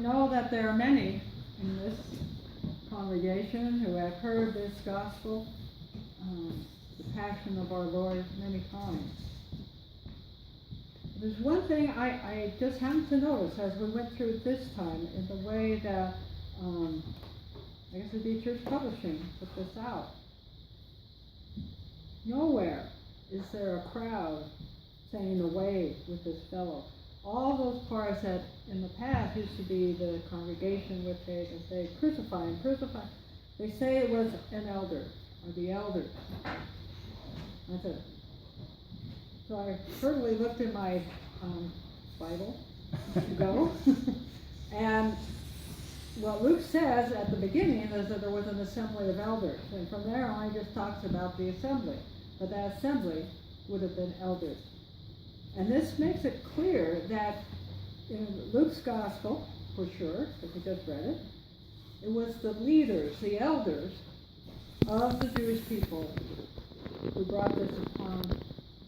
know that there are many in this congregation who have heard this gospel, the passion of our Lord, many times. There's one thing I just happened to notice as we went through this time in the way that, I guess it'd be Church Publishing put this out. Nowhere is there a crowd saying away with this fellow. All those parts that in the past used to be the congregation which they say crucify him, crucify. They say it was an elder or the elders. That's it. So I hurriedly looked in my Bible to go, and what Luke says at the beginning is that there was an assembly of elders, and from there on he just talks about the assembly, but that assembly would have been elders. And this makes it clear that in Luke's gospel, for sure, if we just read it, it was the leaders, the elders of the Jewish people who brought this upon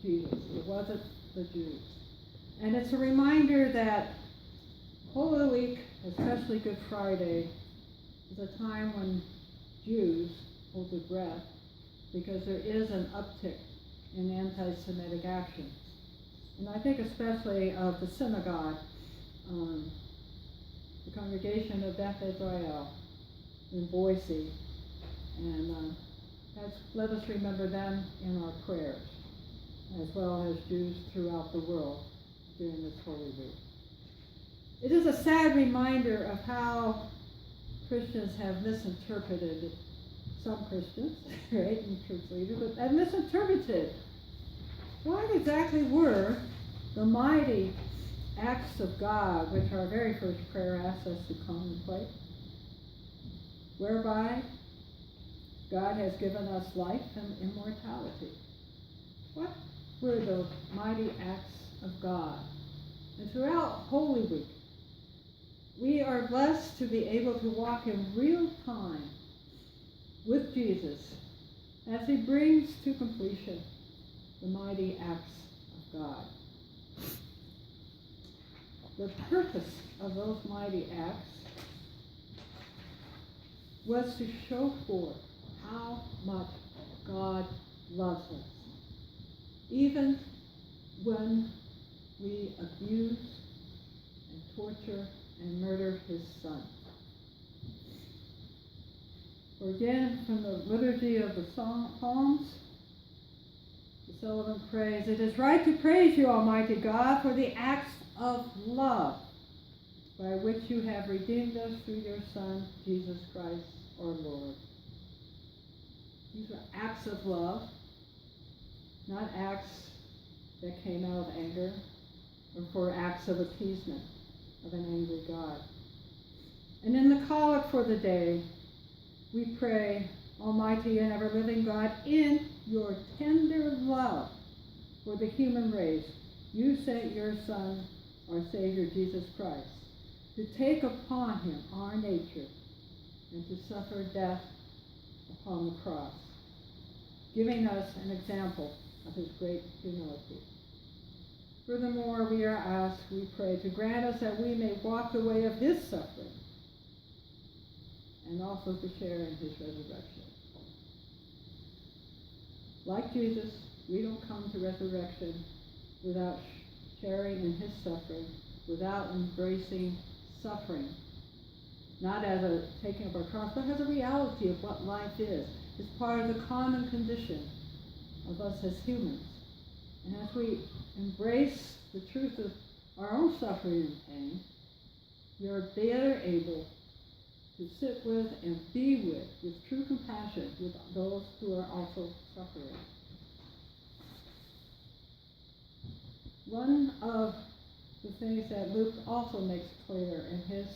Jesus. It wasn't the Jews. And it's a reminder that Holy Week, especially Good Friday, is a time when Jews hold their breath because there is an uptick in anti-Semitic action. And I think especially of the synagogue, the congregation of Beth Israel in Boise, and let us remember them in our prayers, as well as Jews throughout the world during this Holy Week. It is a sad reminder of how Christians have misinterpreted, some Christians, right, and church leaders, but have misinterpreted what exactly were the mighty acts of God, which our very first prayer asks us to contemplate, whereby God has given us life and immortality. What were those mighty acts of God? And throughout Holy Week, we are blessed to be able to walk in real time with Jesus as he brings to completion the mighty acts of God. The purpose of those mighty acts was to show forth how much God loves us, even when we abuse and torture and murder his son. For again, from the liturgy of the Psalms, the Sullivan prays, "It is right to praise you, Almighty God, for the acts of love by which you have redeemed us through your Son, Jesus Christ, our Lord." These are acts of love, not acts that came out of anger or for acts of appeasement of an angry God. And in the collect for the day, we pray, "Almighty and ever-living God, in your tender love for the human race, you sent your Son, our Savior, Jesus Christ, to take upon him our nature and to suffer death upon the cross, giving us an example of his great humility. Furthermore, we are asked, we pray, to grant us that we may walk the way of his suffering and also to share in his resurrection." Like Jesus, we don't come to resurrection without sharing in his suffering, without embracing suffering, not as a taking of our cross, but as a reality of what life is. It's part of the common condition of us as humans. And as we embrace the truth of our own suffering and pain, we are better able to sit with and be with true compassion with those who are also suffering. One of the things that Luke also makes clear in his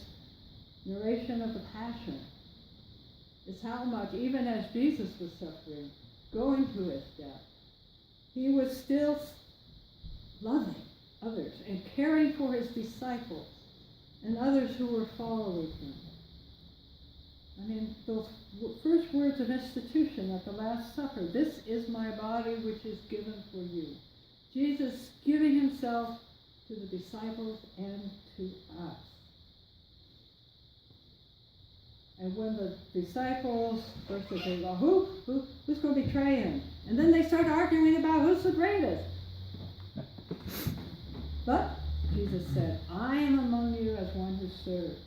narration of the Passion is how much, even as Jesus was suffering, going to his death, he was still loving others and caring for his disciples and others who were following him. I mean, those first words of institution at the Last Supper, "This is my body which is given for you." Jesus giving himself to the disciples and to us. And when the disciples, first they say, well, who's going to betray him? And then they start arguing about who's the greatest. But Jesus said, I am among you as one who serves.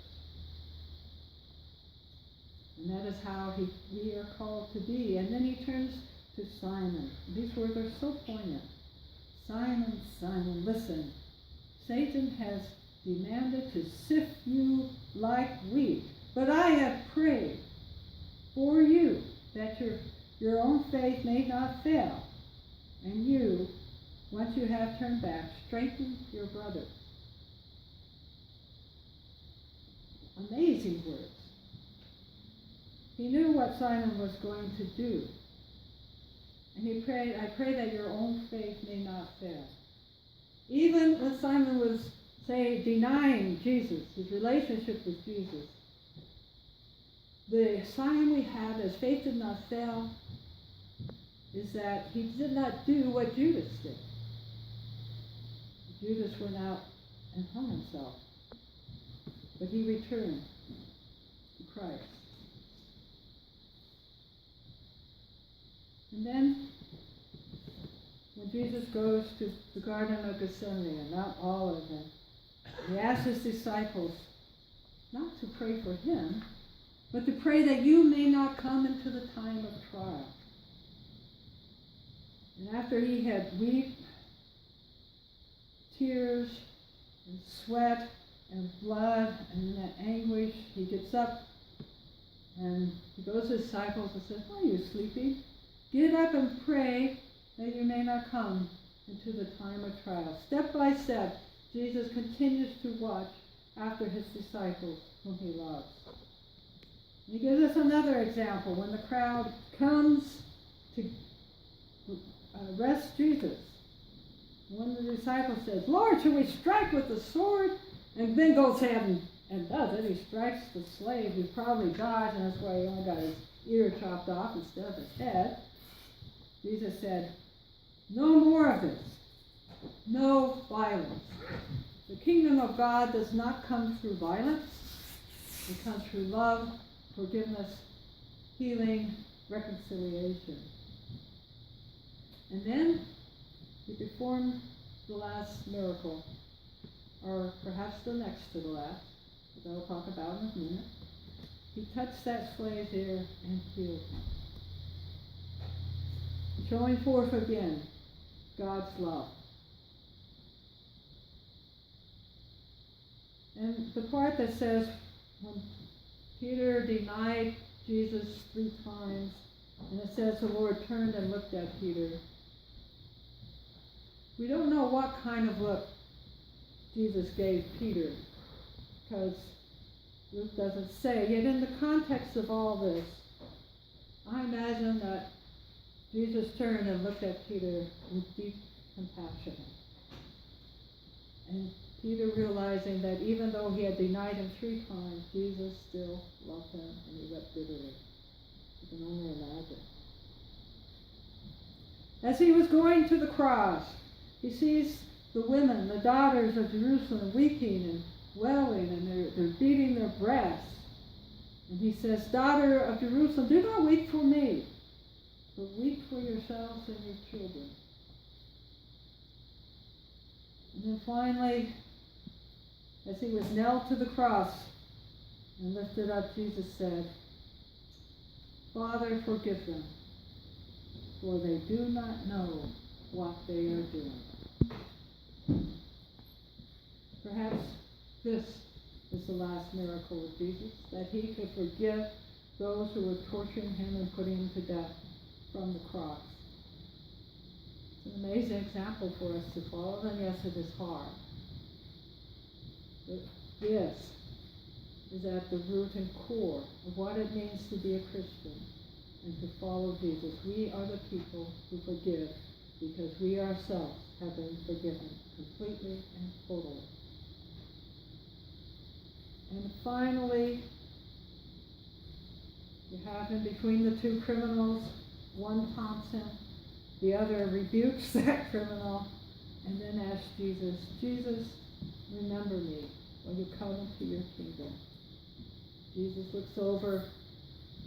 And that is how we are called to be. And then he turns to Simon. These words are so poignant. Simon, Simon, listen. Satan has demanded to sift you like wheat, but I have prayed for you that your own faith may not fail. And you, once you have turned back, strengthen your brothers. Amazing words. He knew what Simon was going to do. And he prayed, I pray that your own faith may not fail. Even when Simon was, say, denying Jesus, his relationship with Jesus, the sign we have as faith did not fail is that he did not do what Judas did. Judas went out and hung himself. But he returned to Christ. And then, when Jesus goes to the Garden of Gethsemane, and Mount Olive, and he asks his disciples not to pray for him, but to pray that you may not come into the time of trial. And after he had wept, tears, and sweat, and blood, and that anguish, he gets up, and he goes to his disciples and says, why are you sleeping? Get up and pray that you may not come into the time of trial. Step by step, Jesus continues to watch after his disciples whom he loves. He gives us another example when the crowd comes to arrest Jesus. One of the disciples says, Lord, should we strike with the sword? And then goes ahead and does it. He strikes the slave who probably dies, and that's why he only got his ear chopped off instead of his head. Jesus said, no more of this. No violence. The kingdom of God does not come through violence. It comes through love, forgiveness, healing, reconciliation. And then he performed the last miracle, or perhaps the next to the last, that I'll talk about in a minute. He touched that slave's ear and healed him. Showing forth again God's love. And the part that says, when Peter denied Jesus 3 times, and it says the Lord turned and looked at Peter. We don't know what kind of look Jesus gave Peter, because Luke doesn't say. Yet in the context of all this, I imagine that Jesus turned and looked at Peter with deep compassion. And Peter realizing that even though he had denied him 3 times, Jesus still loved him, and he wept bitterly. You can only imagine. As he was going to the cross, he sees the women, the daughters of Jerusalem, weeping and wailing, and they're beating their breasts. And he says, daughter of Jerusalem, do not weep for me, but weep for yourselves and your children. And then finally, as he was nailed to the cross and lifted up, Jesus said, Father, forgive them, for they do not know what they are doing. Perhaps this is the last miracle of Jesus, that he could forgive those who were torturing him and putting him to death from the cross. It's an amazing example for us to follow, and yes, it is hard. But this is at the root and core of what it means to be a Christian and to follow Jesus. We are the people who forgive because we ourselves have been forgiven completely and totally. And finally, you have in between the 2 criminals, one taunts him, the other rebukes that criminal, and then asks Jesus, remember me when you come into your kingdom. Jesus looks over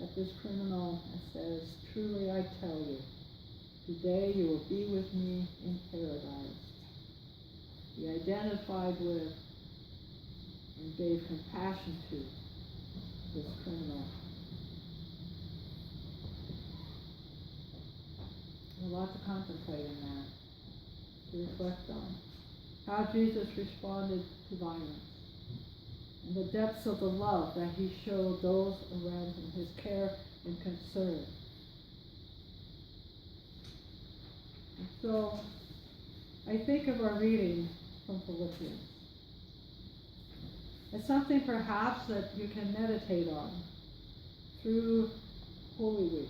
at this criminal and says, "Truly I tell you, today you will be with me in paradise." He identified with and gave compassion to this criminal. A lot to contemplate in that, to reflect on. How Jesus responded to violence, and the depths of the love that he showed those around him, his care and concern. And so, I think of our reading from Philippians as something perhaps that you can meditate on through Holy Week.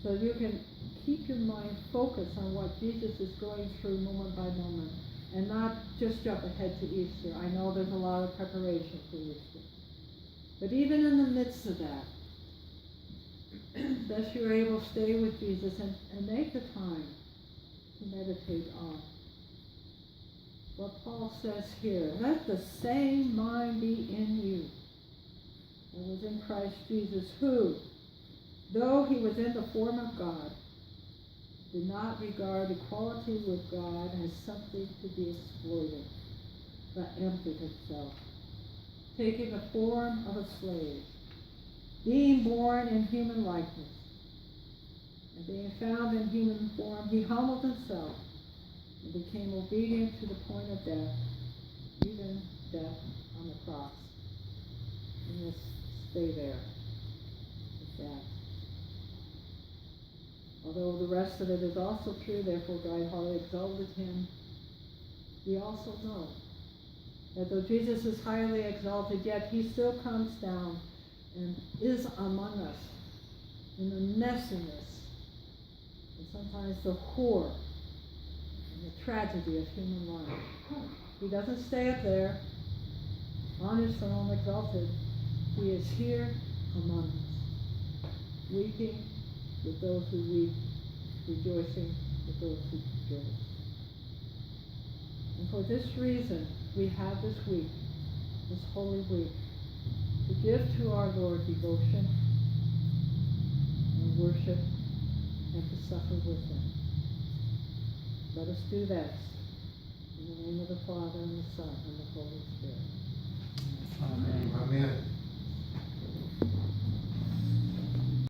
So you can keep your mind focused on what Jesus is going through moment by moment and not just jump ahead to Easter. I know there's a lot of preparation for Easter. But even in the midst of that, that you're able to stay with Jesus and make the time to meditate on what Paul says here. Let the same mind be in you that was in Christ Jesus, who, though he was in the form of God, did not regard equality with God as something to be exploited, but emptied himself, taking the form of a slave, being born in human likeness, and being found in human form, he humbled himself and became obedient to the point of death, even death on the cross. And let's stay there with that. Although the rest of it is also true, therefore God highly exalted him, we also know that though Jesus is highly exalted, yet he still comes down and is among us in the messiness and sometimes the horror and the tragedy of human life. He doesn't stay up there on his throne exalted. He is here among us, weeping with those who weep, rejoicing with those who rejoice. And for this reason, we have this week, this Holy Week, to give to our Lord devotion and worship and to suffer with him. Let us do that in the name of the Father and the Son and the Holy Spirit. Amen. Amen.